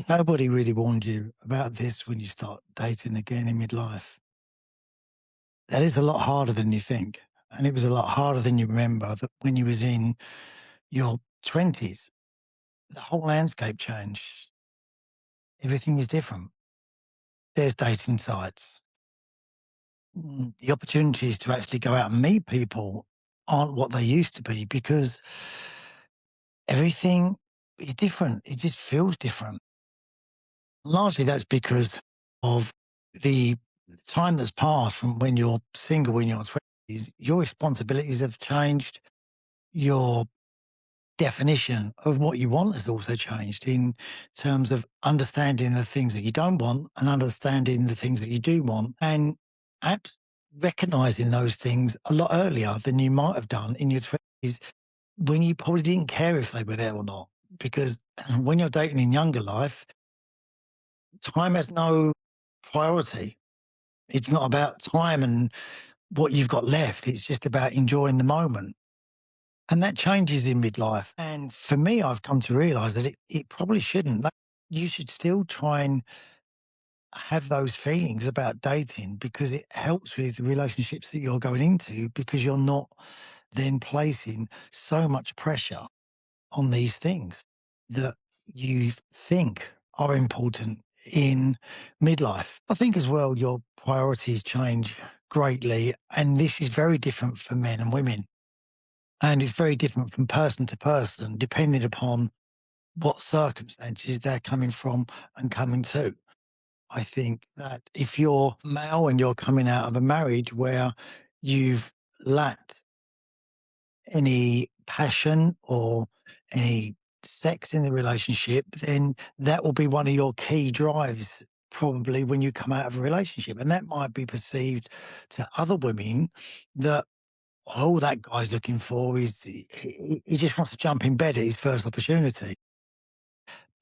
Nobody really warned you about this when you start dating again in midlife. That is a lot harder than you think. And it was a lot harder than you remember that when you was in your 20s, the whole landscape changed. Everything is different. There's dating sites. The opportunities to actually go out and meet people aren't what they used to be because everything is different. It just feels different. Largely that's because of the time that's passed from when you're single in your 20s. Your responsibilities have changed. Your definition of what you want has also changed in terms of understanding the things that you don't want and understanding the things that you do want, and perhaps recognizing those things a lot earlier than you might have done in your 20s when you probably didn't care if they were there or not. Because when you're dating in younger life, time has no priority. It's not about time and what you've got left. It's just about enjoying the moment. And that changes in midlife. And for me, I've come to realize that it probably shouldn't. That you should still try and have those feelings about dating because it helps with the relationships that you're going into because you're not then placing so much pressure on these things that you think are important in midlife. I think as well, your priorities change greatly. And this is very different for men and women. And it's very different from person to person, depending upon what circumstances they're coming from and coming to. I think that if you're male and you're coming out of a marriage where you've lacked any passion or any sex in the relationship, then that will be one of your key drives probably when you come out of a relationship. And that might be perceived to other women that all that guy's looking for is he just wants to jump in bed at his first opportunity.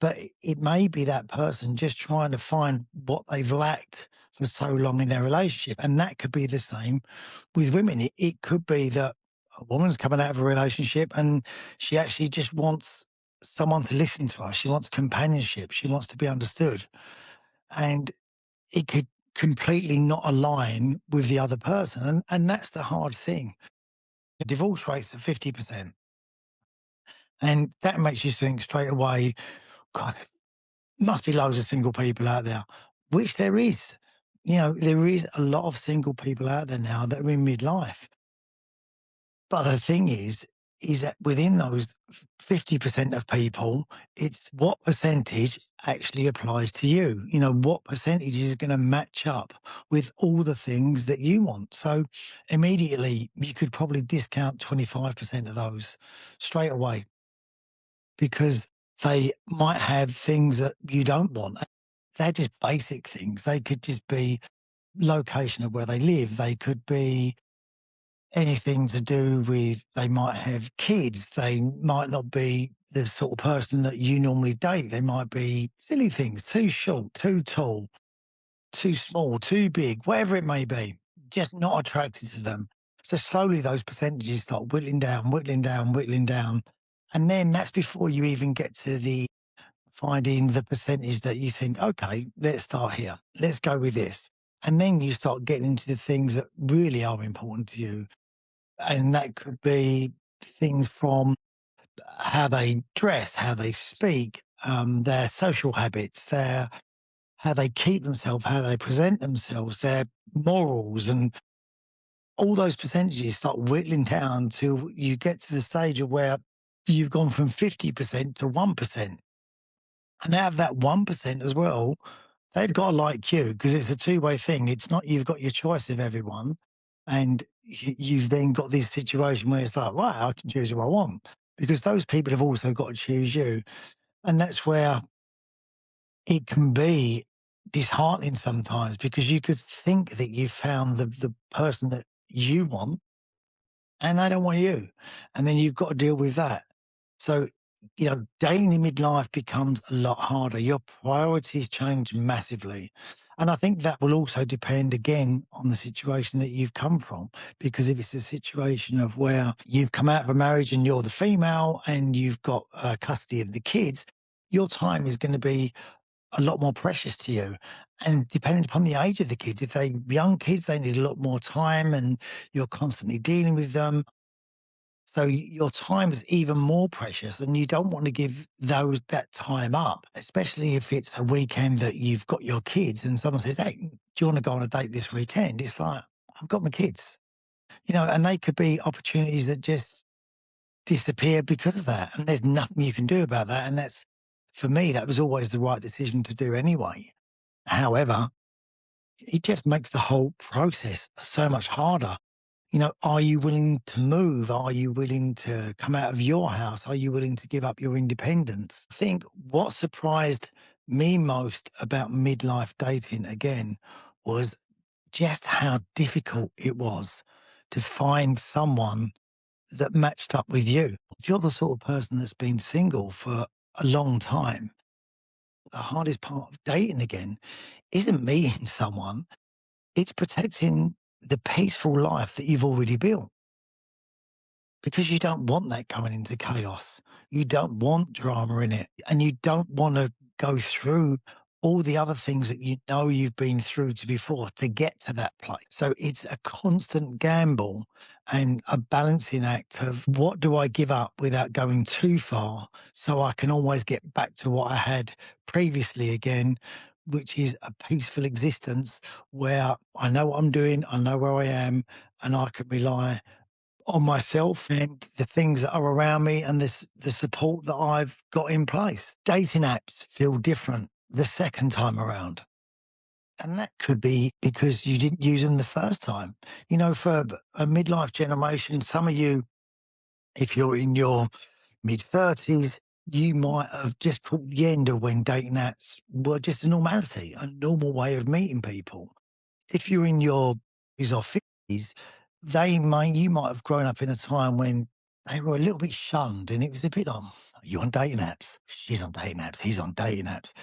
But it may be that person just trying to find what they've lacked for so long in their relationship. And that could be the same with women. It could be that a woman's coming out of a relationship and she actually just wants someone to listen to her. She wants companionship. She wants to be understood. And it could completely not align with the other person. And that's the hard thing. The divorce rates are 50%. And that makes you think straight away, God, must be loads of single people out there, which there is. You know, there is a lot of single people out there now that are in midlife. But the thing is that within those 50% of people, it's what percentage actually applies to you. You know, what percentage is going to match up with all the things that you want. So immediately you could probably discount 25% of those straight away because they might have things that you don't want. They're just basic things. They could just be location of where they live. They could be anything to do with they might have kids. They might not be the sort of person that you normally date. They might be silly things, too short, too tall, too small, too big, whatever it may be, just not attracted to them. So slowly those percentages start whittling down, whittling down, whittling down. And then that's before you even get to the finding the percentage that you think, okay, let's start here. Let's go with this. And then you start getting into the things that really are important to you. And that could be things from how they dress, how they speak, their social habits, their how they keep themselves, how they present themselves, their morals, and all those percentages start whittling down till you get to the stage of where you've gone from 50% to 1%. And out of that 1% as well, they've got to like you because it's a two-way thing. It's not you've got your choice of everyone and you've then got this situation where it's like, wow, I can choose who I want because those people have also got to choose you. And that's where it can be disheartening sometimes because you could think that you found the person that you want and they don't want you. And then you've got to deal with that. So, you know, dating in midlife becomes a lot harder. Your priorities change massively. And I think that will also depend again on the situation that you've come from. Because if it's a situation of where you've come out of a marriage and you're the female and you've got custody of the kids, your time is going to be a lot more precious to you. And depending upon the age of the kids, if they young kids, they need a lot more time and you're constantly dealing with them. So your time is even more precious and you don't want to give that time up, especially if it's a weekend that you've got your kids and someone says, "Hey, do you want to go on a date this weekend?" It's like, I've got my kids, and they could be opportunities that just disappear because of that. And there's nothing you can do about that. And for me, that was always the right decision to do anyway. However, it just makes the whole process so much harder. Are you willing to move? Are you willing to come out of your house? Are you willing to give up your independence? I think what surprised me most about midlife dating again was just how difficult it was to find someone that matched up with you. If you're the sort of person that's been single for a long time, the hardest part of dating again isn't meeting someone, it's protecting the peaceful life that you've already built. Because you don't want that going into chaos. You don't want drama in it, and you don't wanna go through all the other things that you've been through to before to get to that place. So it's a constant gamble and a balancing act of what do I give up without going too far so I can always get back to what I had previously again, which is a peaceful existence where I know what I'm doing, I know where I am, and I can rely on myself and the things that are around me and the support that I've got in place. Dating apps feel different the second time around. And that could be because you didn't use them the first time. For a midlife generation, some of you, if you're in your mid 30s, you might have just caught the end of when dating apps were just a normality, a normal way of meeting people. If you're in your 40s or 50s, you might have grown up in a time when they were a little bit shunned, and it was a bit on, "Are you on dating apps? She's on dating apps, he's on dating apps,"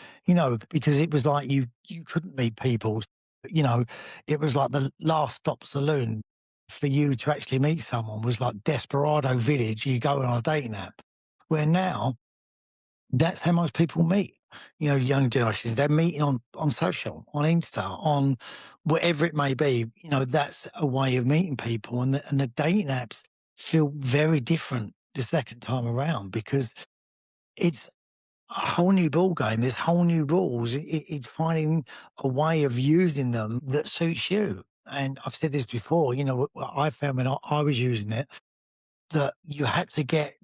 because it was like you couldn't meet people. You know, it was like the last stop saloon for you to actually meet someone was like Desperado Village, you go on a dating app. Where now that's how most people meet. Young generations, they're meeting on social, on Insta, on whatever it may be. That's a way of meeting people. And the dating apps feel very different the second time around because it's a whole new ball game. There's whole new rules. It's finding a way of using them that suits you. And I've said this before, what I found when I was using it, that you had to get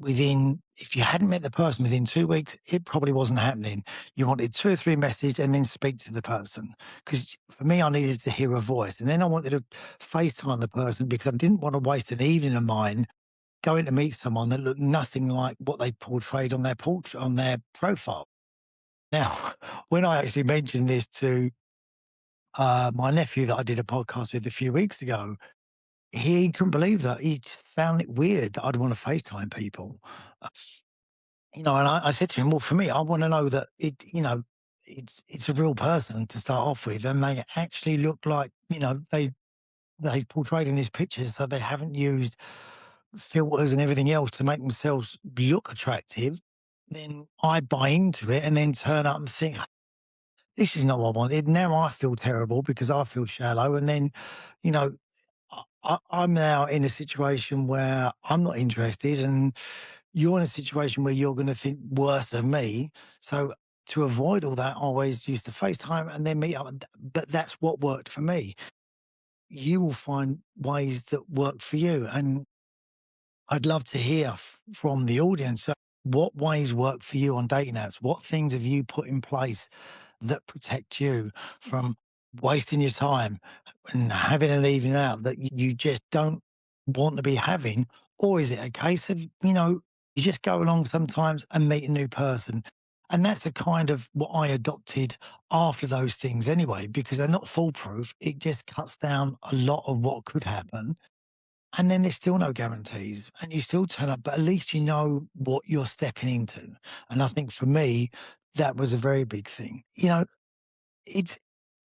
if you hadn't met the person within 2 weeks, it probably wasn't happening. You wanted 2 or 3 messages and then speak to the person. Because for me, I needed to hear a voice. And then I wanted to FaceTime the person because I didn't want to waste an evening of mine going to meet someone that looked nothing like what they portrayed on their profile. Now, when I actually mentioned this to my nephew that I did a podcast with a few weeks ago, he couldn't believe that. He just found it weird that I'd want to FaceTime people. Uh, and I said to him, "Well, for me, I want to know that it's a real person to start off with, and they actually look like they portrayed in these pictures, so they haven't used filters and everything else to make themselves look attractive. Then I buy into it, and then turn up and think." This is not what I wanted. Now I feel terrible because I feel shallow. And then, you know, I'm now in a situation where I'm not interested, and you're in a situation where you're going to think worse of me. So to avoid all that, I always used to FaceTime and then meet up. But that's what worked for me. You will find ways that work for you. And I'd love to hear from the audience. What ways work for you on dating apps? What things have you put in place that protect you from wasting your time and having an evening out that you just don't want to be having? Or is it a case of, you just go along sometimes and meet a new person? And that's the kind of what I adopted after those things anyway, because they're not foolproof. It just cuts down a lot of what could happen. And then there's still no guarantees and you still turn up, but at least you know what you're stepping into. And I think for me, that was a very big thing. It's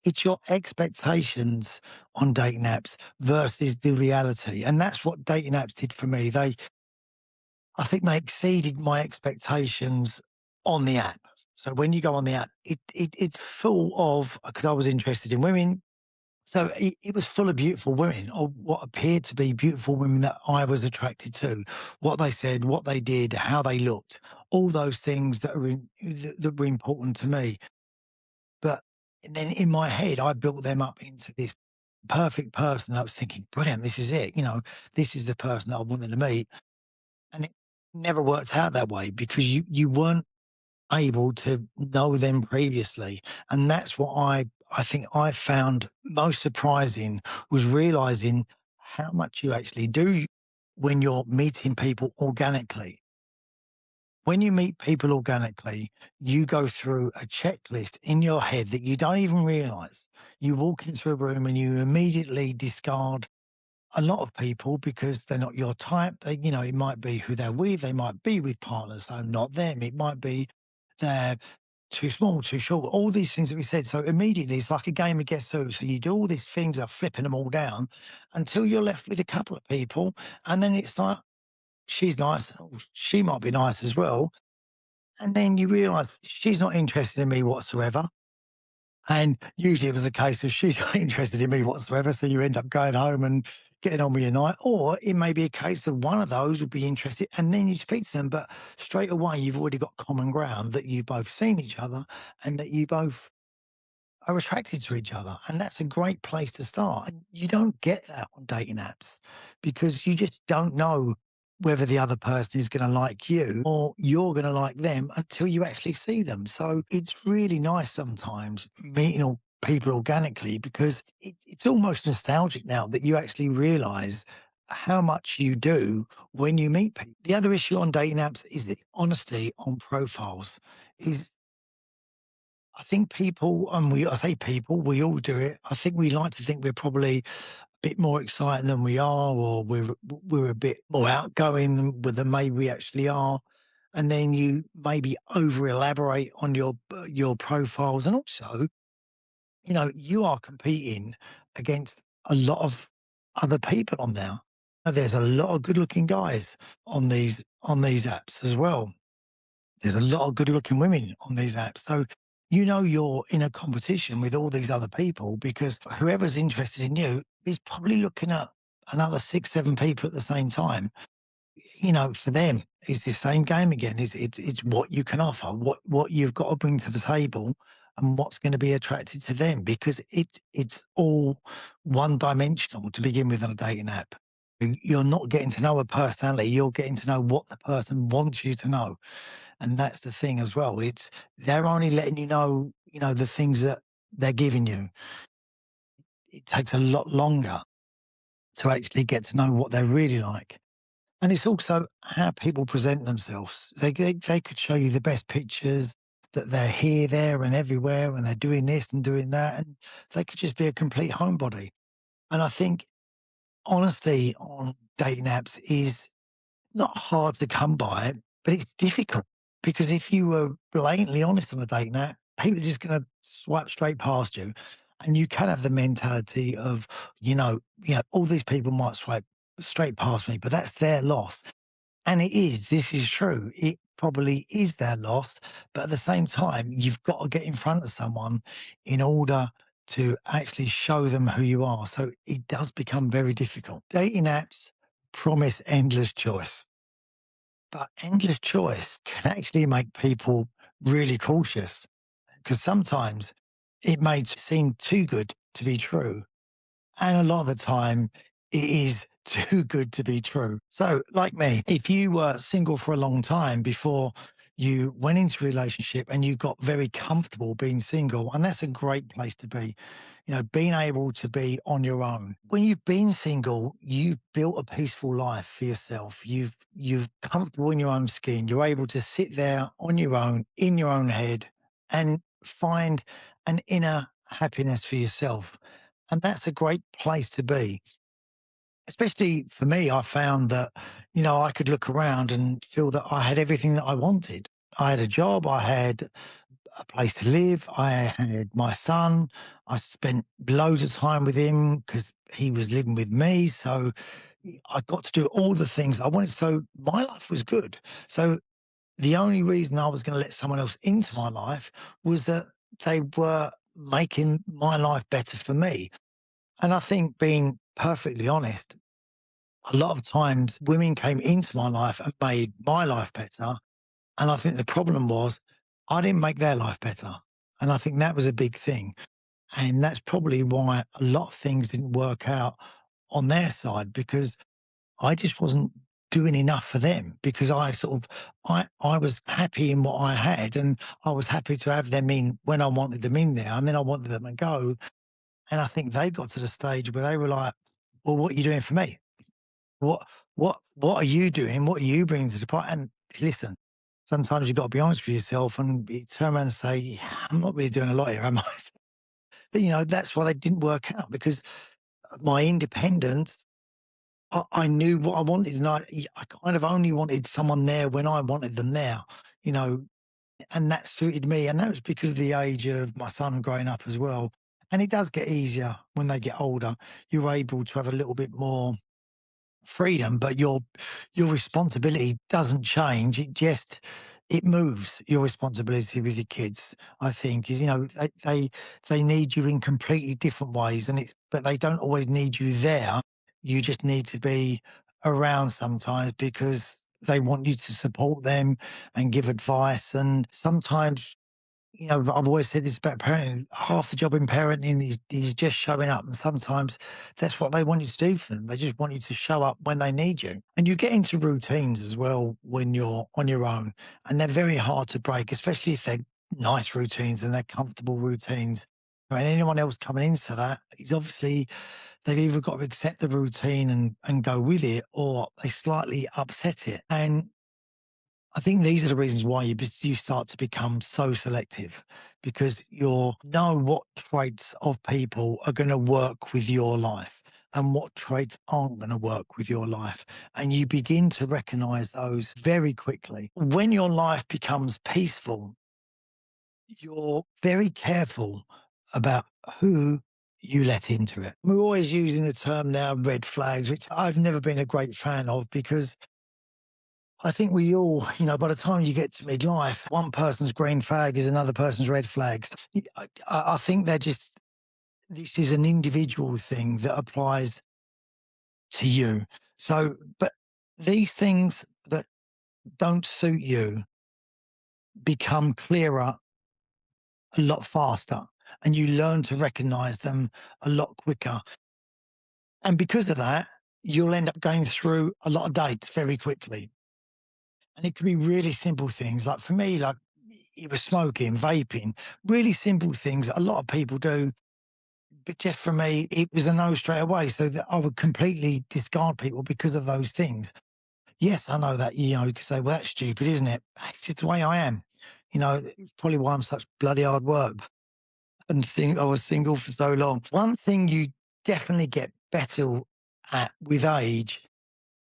it's your expectations on dating apps versus the reality. And that's what dating apps did for me. I think they exceeded my expectations on the app. So when you go on the app, it's full of, because I was interested in women, so it was full of beautiful women, or what appeared to be beautiful women that I was attracted to. What they said, what they did, how they looked, all those things that were important to me. But then in my head, I built them up into this perfect person. I was thinking, brilliant, this is it. This is the person that I wanted to meet. And it never worked out that way, because you weren't able to know them previously. And that's what I think I found most surprising, was realizing how much you actually do when you're meeting people organically. When you meet people organically, you go through a checklist in your head that you don't even realize. You walk into a room and you immediately discard a lot of people because they're not your type. It might be who they're with. They might be with partners, so not them. It might be they're too small, too short, all these things that we said. So immediately it's like a game of guess who. So you do all these things of flipping them all down until you're left with a couple of people. And then it's like, she's nice. Oh, she might be nice as well. And then you realize she's not interested in me whatsoever. And usually it was a case of she's not interested in me whatsoever. So you end up going home and getting on with your night. Or it may be a case of one of those would be interested and then you speak to them. But straight away, you've already got common ground that you've both seen each other and that you both are attracted to each other. And that's a great place to start. And you don't get that on dating apps because you just don't know whether the other person is going to like you or you're going to like them until you actually see them. So it's really nice sometimes meeting all people organically, because it's almost nostalgic now that you actually realize how much you do when you meet people. The other issue on dating apps is the honesty on profiles. Is I think people, and I say people, we all do it. I think we like to think we're probably a bit more exciting than we are, or we're a bit more outgoing than maybe we actually are. And then you maybe over elaborate on your profiles, and also, you are competing against a lot of other people on there. There's a lot of good-looking guys on these apps as well. There's a lot of good-looking women on these apps. So, you're in a competition with all these other people, because whoever's interested in you is probably looking at another 6, 7 people at the same time. For them, it's the same game again. It's what you can offer, what you've got to bring to the table, and what's going to be attracted to them, because it's all one dimensional to begin with on a dating app. You're not getting to know a personality, you're getting to know what the person wants you to know. And that's the thing as well. They're only letting you know, the things that they're giving you. It takes a lot longer to actually get to know what they're really like. And it's also how people present themselves. They could show you the best pictures, that they're here, there, and everywhere, and they're doing this and doing that, and they could just be a complete homebody. And I think honesty on dating apps is not hard to come by, but it's difficult, because if you were blatantly honest on a date now, people are just going to swipe straight past you. And you can have the mentality of, all these people might swipe straight past me, but that's their loss. And this is true. It probably is their loss. But at the same time, you've got to get in front of someone in order to actually show them who you are. So it does become very difficult. Dating apps promise endless choice. But endless choice can actually make people really cautious, because sometimes it may seem too good to be true. And a lot of the time, it is too good to be true. So, like me, if you were single for a long time before you went into a relationship and you got very comfortable being single, and that's a great place to be, being able to be on your own. When you've been single, you've built a peaceful life for yourself. You've comfortable in your own skin. You're able to sit there on your own, in your own head, and find an inner happiness for yourself. And that's a great place to be. Especially for me, I found that, I could look around and feel that I had everything that I wanted. I had a job, I had a place to live, I had my son. I spent loads of time with him because he was living with me. So I got to do all the things I wanted. So my life was good. So the only reason I was going to let someone else into my life was that they were making my life better for me. And I think, being perfectly honest, a lot of times women came into my life and made my life better. And I think the problem was I didn't make their life better. And I think that was a big thing. And that's probably why a lot of things didn't work out on their side, because I just wasn't doing enough for them, because I was happy in what I had, and I was happy to have them in when I wanted them in there, and then I wanted them to go. And I think they got to the stage where they were like, "Well, what are you doing for me? What what are you doing? What are you bringing to the party?" And listen, sometimes you've got to be honest with yourself and turn around and say, "Yeah, I'm not really doing a lot here, am I?" But that's why they didn't work out, because my independence, I knew what I wanted, and I kind of only wanted someone there when I wanted them there, you know, and that suited me. And that was because of the age of my son growing up as well. And it does get easier when they get older. You're able to have a little bit more freedom, but your responsibility doesn't change. It moves. Your responsibility with your kids, I think, is, they need you in completely different ways, but they don't always need you there. You just need to be around sometimes, because they want you to support them and give advice. And sometimes, I've always said this about parenting. Half the job in parenting is just showing up. And sometimes that's what they want you to do for them. They just want you to show up when they need you. And you get into routines as well when you're on your own. And they're very hard to break, especially if they're nice routines and they're comfortable routines. And anyone else coming into that is obviously, they've either got to accept the routine and go with it, or they slightly upset it. And I think these are the reasons why you start to become so selective, because you know what traits of people are going to work with your life and what traits aren't going to work with your life. And you begin to recognize those very quickly. When your life becomes peaceful, you're very careful about who you let into it. We're always using the term now, red flags, which I've never been a great fan of, because I think we all, by the time you get to midlife, one person's green flag is another person's red flags. I think this is an individual thing that applies to you. So, but these things that don't suit you become clearer a lot faster, and you learn to recognize them a lot quicker. And because of that, you'll end up going through a lot of dates very quickly. And it could be really simple things. Like for me, like, it was smoking, vaping, really simple things that a lot of people do. But just for me, it was a no straight away. So that I would completely discard people because of those things. Yes, I know that, you could say, well, that's stupid, isn't it? It's just the way I am. It's probably why I'm such bloody hard work. And I was single for so long. One thing you definitely get better at with age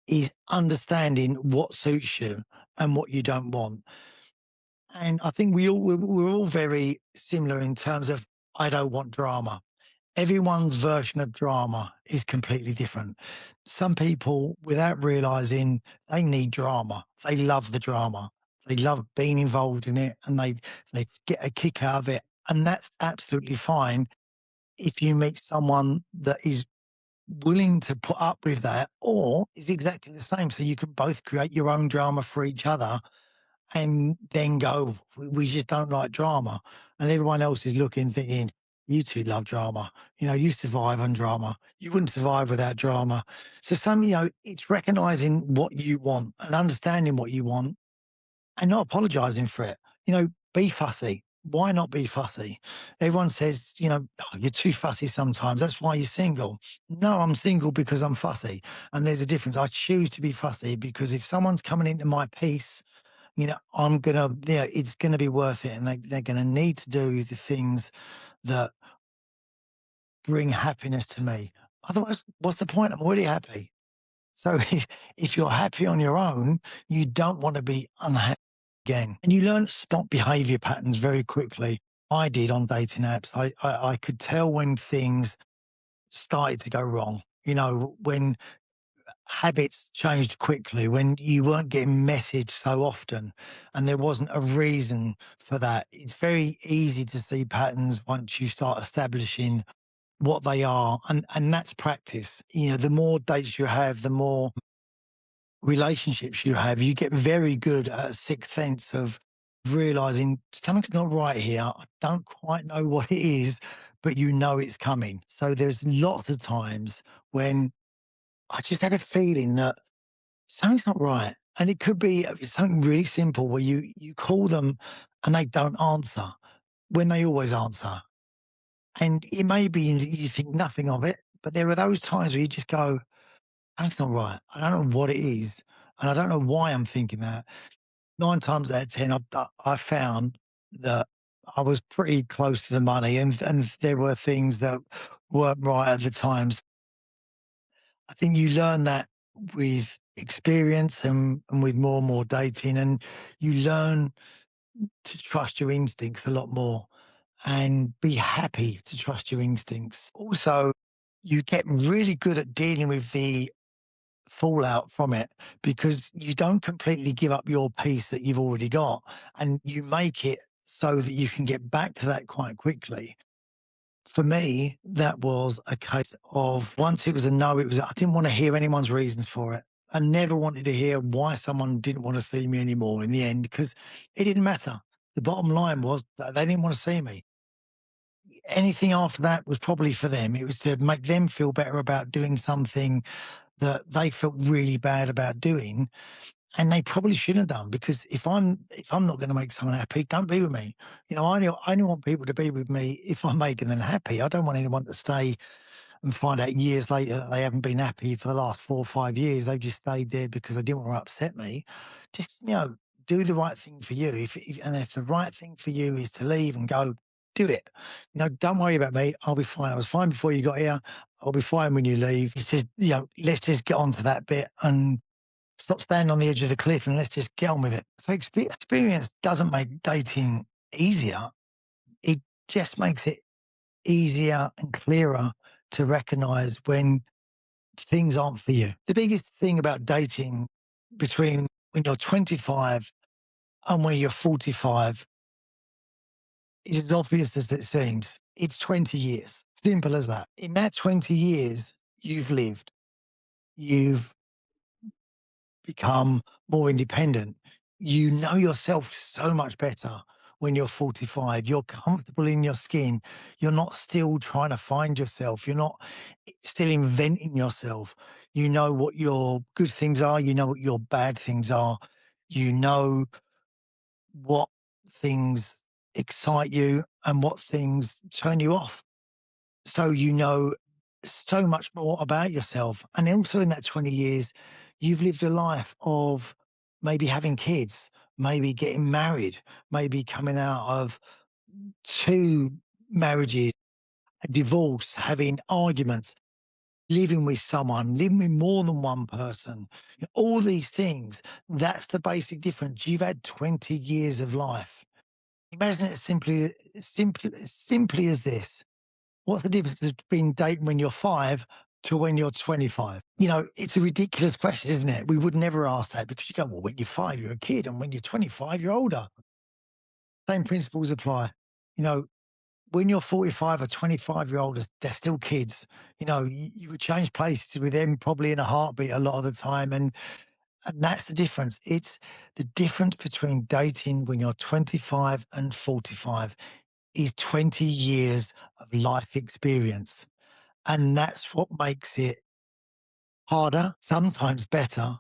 is understanding what suits you and what you don't want. And I think we're all very similar in terms of, I don't want drama. Everyone's version of drama is completely different. Some people, without realizing, they need drama. They love the drama. They love being involved in it, and they get a kick out of it. And that's absolutely fine if you meet someone that is willing to put up with that, or is exactly the same. So you can both create your own drama for each other, and then go, we just don't like drama. And everyone else is looking, thinking, you two love drama. You survive on drama. You wouldn't survive without drama. So it's recognizing what you want and understanding what you want, and not apologizing for it. Be fussy. Why not be fussy? Everyone says, "Oh, you're too fussy sometimes. That's why you're single." No, I'm single because I'm fussy. And there's a difference. I choose to be fussy because if someone's coming into my peace, it's gonna be worth it, and they're gonna need to do the things that bring happiness to me. Otherwise, what's the point? I'm already happy. So if you're happy on your own, you don't want to be unhappy again. And you learn to spot behavior patterns very quickly. I did on dating apps. I could tell when things started to go wrong. When habits changed quickly, when you weren't getting messaged so often and there wasn't a reason for that. It's very easy to see patterns once you start establishing what they are, and that's practice. You know, the more dates you have, the more relationships you have, you get very good at a sixth sense of realizing something's not right here. I don't quite know what it is, but you know it's coming. So there's lots of times when I just had a feeling that something's not right. And it could be something really simple where you call them and they don't answer when they always answer. And it may be that you think nothing of it, but there are those times where you just go, "That's not right. I don't know what it is, and I don't know why I'm thinking that." 9 times out of 10, I found that I was pretty close to the money, and there were things that weren't right at the times. I think you learn that with experience and with more and more dating, and you learn to trust your instincts a lot more and be happy to trust your instincts. Also, you get really good at dealing with the fallout from it because you don't completely give up your piece that you've already got, and you make it so that you can get back to that quite quickly. For me, that was a case of once it was a no, it was I didn't want to hear anyone's reasons for it. I never wanted to hear why someone didn't want to see me anymore in the end because it didn't matter. The bottom line was that they didn't want to see me. Anything after that was probably for them. It was to make them feel better about doing something that they felt really bad about doing, and they probably shouldn't have done. Because if I'm not going to make someone happy, don't be with me. You know, I only want people to be with me if I'm making them happy. I don't want anyone to stay and find out years later that they haven't been happy for the last 4 or 5 years. They've just stayed there because they didn't want to upset me. Just, do the right thing for you. And if the right thing for you is to leave and go, do it. Don't worry about me. I'll be fine. I was fine before you got here. I'll be fine when you leave. It's just, let's just get on to that bit and stop standing on the edge of the cliff and let's just get on with it. So experience doesn't make dating easier. It just makes it easier and clearer to recognize when things aren't for you. The biggest thing about dating between when you're 25 and when you're 45 is as obvious as it seems. It's 20 years. Simple as that. In that 20 years, you've lived, you've become more independent. You know yourself so much better when you're 45. You're comfortable in your skin. You're not still trying to find yourself. You're not still inventing yourself. You know what your good things are. You know what your bad things are. You know what things excite you and what things turn you off. So you know so much more about yourself. And also in that 20 years, you've lived a life of maybe having kids, maybe getting married, maybe coming out of two marriages, a divorce, having arguments, living with someone, living with more than one person. All these things, that's the basic difference. You've had 20 years of life. Imagine it simply as this. What's the difference between dating when you're 5 to when you're 25? It's a ridiculous question, isn't it? We would never ask that because you go, well, when you're 5, you're a kid, and when you're 25, you're older. Same principles apply. You know, when you're 45 or 25-year-old, they're still kids. You would change places with them probably in a heartbeat a lot of the time. And that's the difference. It's the difference between dating when you're 25 and 45 is 20 years of life experience. And that's what makes it harder, sometimes better,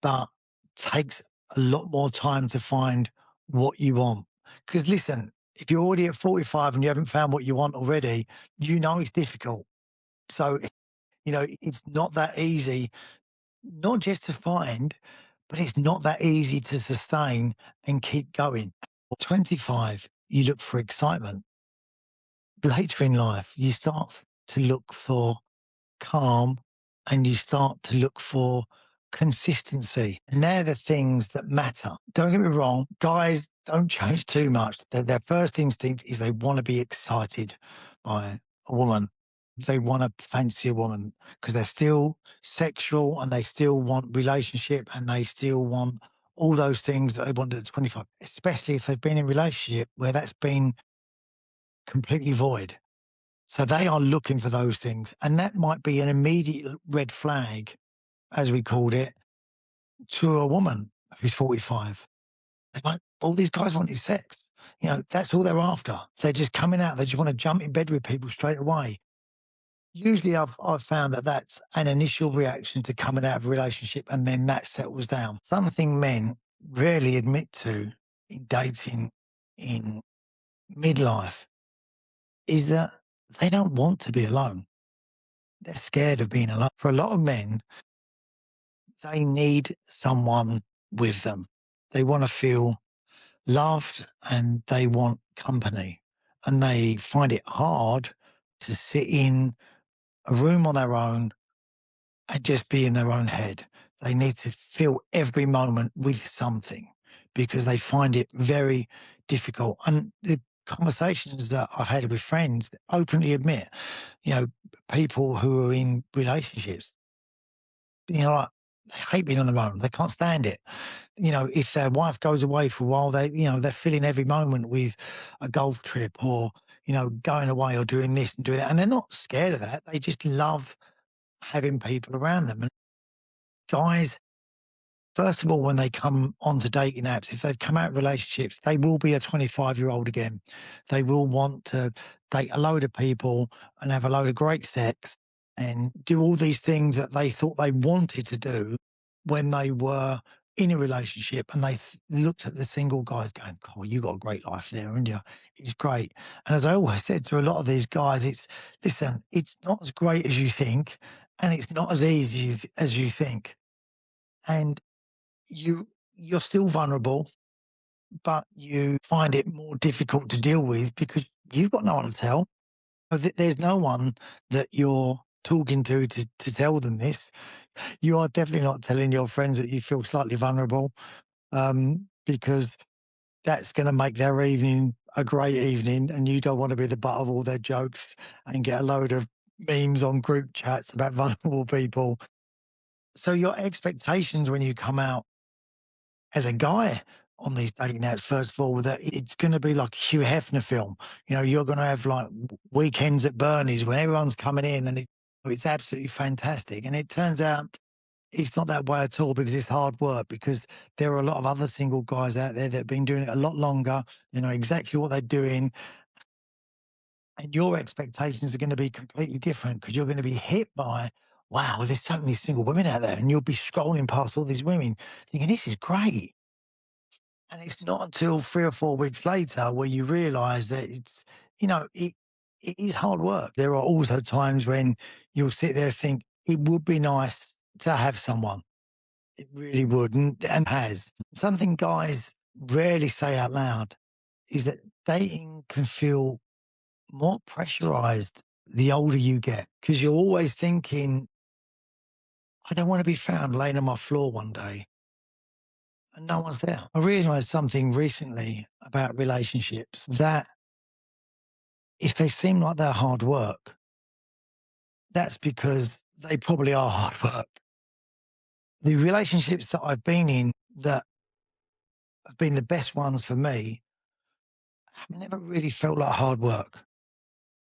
but takes a lot more time to find what you want. Because listen, if you're already at 45 and you haven't found what you want already, you know it's difficult. So, it's not that easy, not just to find, but it's not that easy to sustain and keep going. At 25, you look for excitement. Later in life, you start to look for calm, and you start to look for consistency. And they're the things that matter. Don't get me wrong, guys don't change too much. Their first instinct is they want to be excited by a woman. They want to fancy a woman because they're still sexual and they still want relationship and they still want all those things that they wanted at 25, especially if they've been in a relationship where that's been completely void. So they are looking for those things. And that might be an immediate red flag, as we called it, to a woman who's 45. They might, all these guys want is sex. You know, that's all they're after. They're just coming out. They just want to jump in bed with people straight away. Usually I've found that that's an initial reaction to coming out of a relationship and then that settles down. Something men rarely admit to in dating in midlife is that they don't want to be alone. They're scared of being alone. For a lot of men, they need someone with them. They want to feel loved and they want company. And they find it hard to sit in a room on their own and just be in their own head. They need to fill every moment with something because they find it very difficult. And the conversations that I've had with friends that openly admit, you know, people who are in relationships, you know, like, they hate being on their own. They can't stand it. You know, if their wife goes away for a while, they're filling every moment with a golf trip or, you know, going away or doing this and doing that. And they're not scared of that. They just love having people around them. And guys, first of all, when they come onto dating apps, if they've come out of relationships, they will be a 25-year-old again. They will want to date a load of people and have a load of great sex and do all these things that they thought they wanted to do when they were in a relationship. And they looked at the single guys going, "Oh, you got a great life there, haven't you? It's great." And as I always said to a lot of these guys, listen, it's not as great as you think, and it's not as easy as you think. And you're still vulnerable, but you find it more difficult to deal with because you've got no one to tell. There's no one that you're talking to tell them this. You are definitely not telling your friends that you feel slightly vulnerable, because that's going to make their evening a great evening, and you don't want to be the butt of all their jokes and get a load of memes on group chats about vulnerable people. So your expectations when you come out as a guy on these dating apps, first of all, that it's going to be like a Hugh Hefner film. You know, you're going to have like weekends at Bernie's when everyone's coming in, and it's absolutely fantastic. And it turns out it's not that way at all because it's hard work. Because there are a lot of other single guys out there that have been doing it a lot longer. You know exactly what they're doing, and your expectations are going to be completely different because you're going to be hit by, wow, there's so many single women out there, and you'll be scrolling past all these women thinking this is great. And it's not until 3 or 4 weeks later where you realise that it's, you know, it is hard work. There are also times when you'll sit there and think it would be nice to have someone. It really would, and has. Something guys rarely say out loud is that dating can feel more pressurized the older you get because you're always thinking, I don't want to be found laying on my floor one day and no one's there. I realized something recently about relationships that if they seem like they're hard work, that's because they probably are hard work. The relationships that I've been in that have been the best ones for me have never really felt like hard work.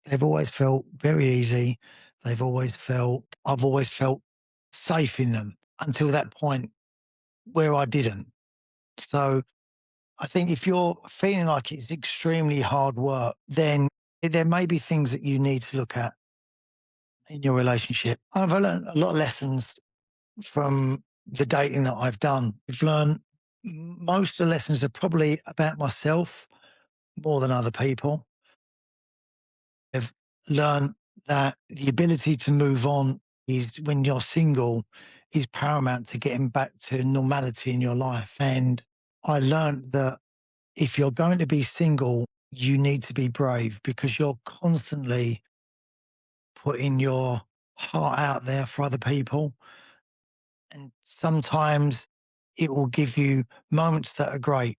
They've always felt very easy. I've always felt safe in them until that point where I didn't. So I think if you're feeling like it's extremely hard work, then there may be things that you need to look at in your relationship. I've learned a lot of lessons from the dating that I've done. I've learned most of the lessons are probably about myself more than other people. I've learned that the ability to move on is when you're single is paramount to getting back to normality in your life. And I learned that if you're going to be single, you need to be brave because you're constantly putting your heart out there for other people. And sometimes it will give you moments that are great.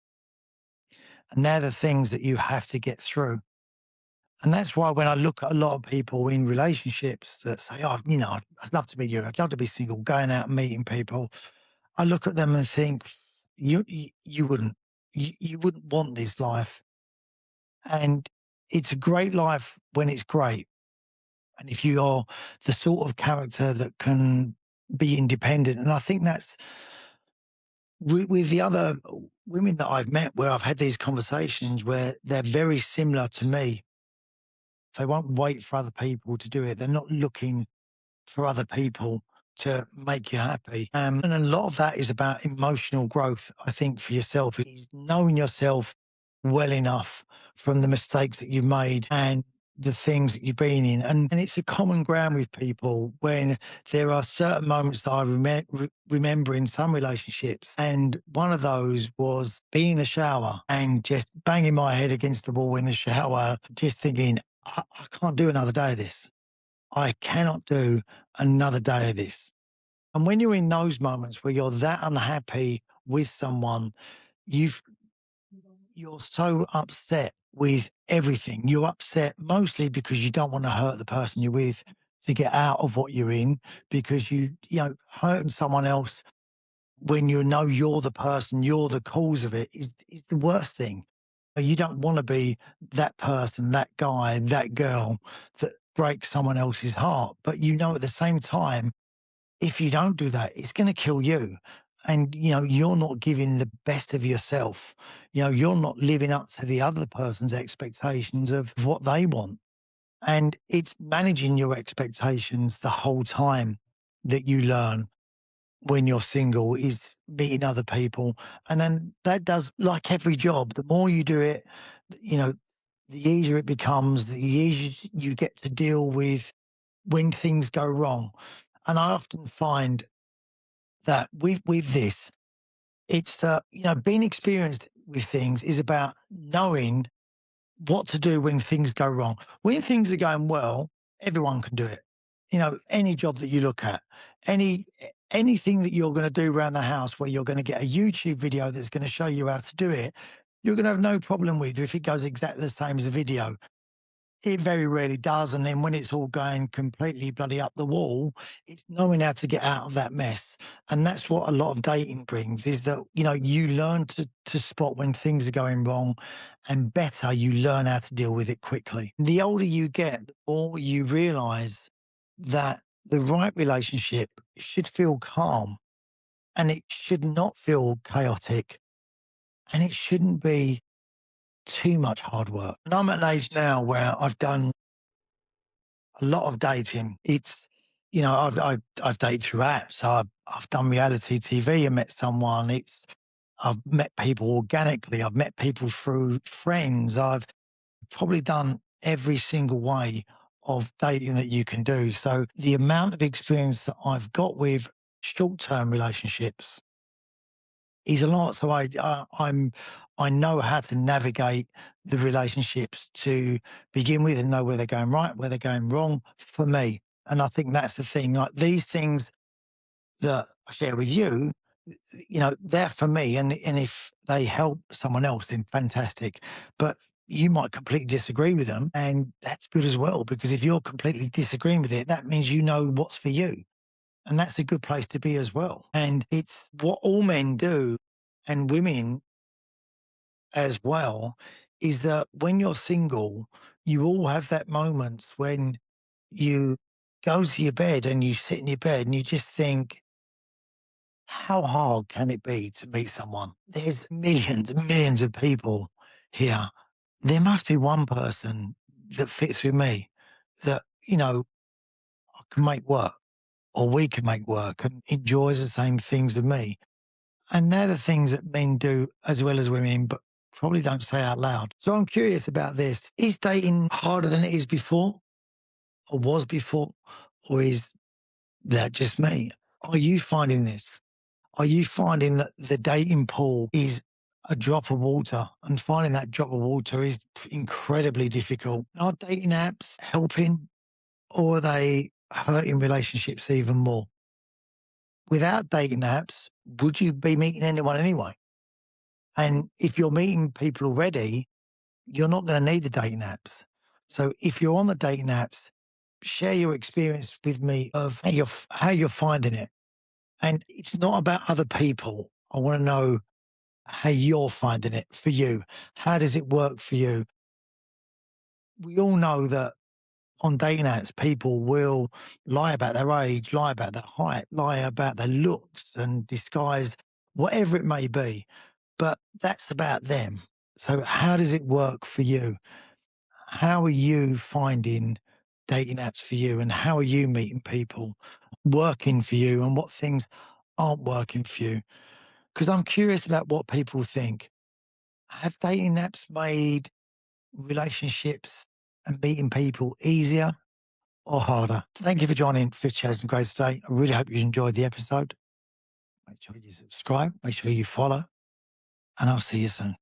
And they're the things that you have to get through. And that's why when I look at a lot of people in relationships that say, "Oh, I'd love to be you. I'd love to be single," going out and meeting people, I look at them and think, you wouldn't. You wouldn't want this life. And it's a great life when it's great. And if you are the sort of character that can be independent, and I think that's with the other women that I've met where I've had these conversations where they're very similar to me. They won't wait for other people to do it. They're not looking for other people to make you happy. And a lot of that is about emotional growth, I think, for yourself, is knowing yourself well enough from the mistakes that you've made and the things that you've been in. And it's a common ground with people when there are certain moments that I remember in some relationships. And one of those was being in the shower and just banging my head against the wall in the shower, just thinking, I can't do another day of this. I cannot do another day of this. And when you're in those moments where you're that unhappy with someone, you've you're so upset with everything. You're upset mostly because you don't want to hurt the person you're with to get out of what you're in, because hurting someone else when you know you're the person, you're the cause of it, is the worst thing. You don't want to be that person, that guy, that girl that breaks someone else's heart. But at the same time, if you don't do that, it's going to kill you. And, you're not giving the best of yourself. You're not living up to the other person's expectations of what they want. And it's managing your expectations the whole time that you learn when you're single, is meeting other people. And then that does, like every job, the more you do it, you know, the easier it becomes, the easier you get to deal with when things go wrong. And I often find that with this, it's that, being experienced with things is about knowing what to do when things go wrong. When things are going well, everyone can do it. Any job that you look at, any anything that you're going to do around the house where you're going to get a YouTube video that's going to show you how to do it, you're going to have no problem with if it goes exactly the same as a video. It very rarely does. And then when it's all going completely bloody up the wall, it's knowing how to get out of that mess. And that's what a lot of dating brings, is that, you learn to spot when things are going wrong, and better, you learn how to deal with it quickly. The older you get, the more you realize that the right relationship should feel calm, and it should not feel chaotic, and it shouldn't be too much hard work. And I'm at an age now where I've done a lot of dating. It's, I've dated through apps. I've done reality TV and met someone. I've met people organically. I've met people through friends. I've probably done every single way of dating that you can do. So the amount of experience that I've got with short-term relationships is a lot. So I know how to navigate the relationships to begin with, and know where they're going right, where they're going wrong for me. And I think that's the thing. Like, these things that I share with you, they're for me. And if they help someone else, then fantastic. But you might completely disagree with them, and that's good as well, because if you're completely disagreeing with it, that means you know what's for you. And that's a good place to be as well. And it's what all men do, and women as well, is that when you're single, you all have that moments when you go to your bed and you sit in your bed and you just think, how hard can it be to meet someone? There's millions and millions of people here. There must be one person that fits with me, that, I can make work, or we can make work, and enjoys the same things as me. And they're the things that men do as well as women, but probably don't say out loud. So I'm curious about this. Is dating harder than it is before, or was before? Or is that just me? Are you finding this? Are you finding that the dating pool is a drop of water, and finding that drop of water is incredibly difficult? Are dating apps helping, or are they hurting relationships even more? Without dating apps, would you be meeting anyone anyway? And if you're meeting people already, you're not going to need the dating apps. So if you're on the dating apps, share your experience with me of how you're finding it. And it's not about other people. I want to know how you're finding it for you. How does it work for you? We all know that on dating apps, people will lie about their age, lie about their height, lie about their looks and disguise whatever it may be. But that's about them. So how does it work for you? How are you finding dating apps for you, and how are you meeting people working for you, and what things aren't working for you? Because I'm curious about what people think. Have dating apps made relationships and meeting people easier or harder? Thank you for joining Fifth Challenge and Grace today. I really hope you enjoyed the episode. Make sure you subscribe, make sure you follow, and I'll see you soon.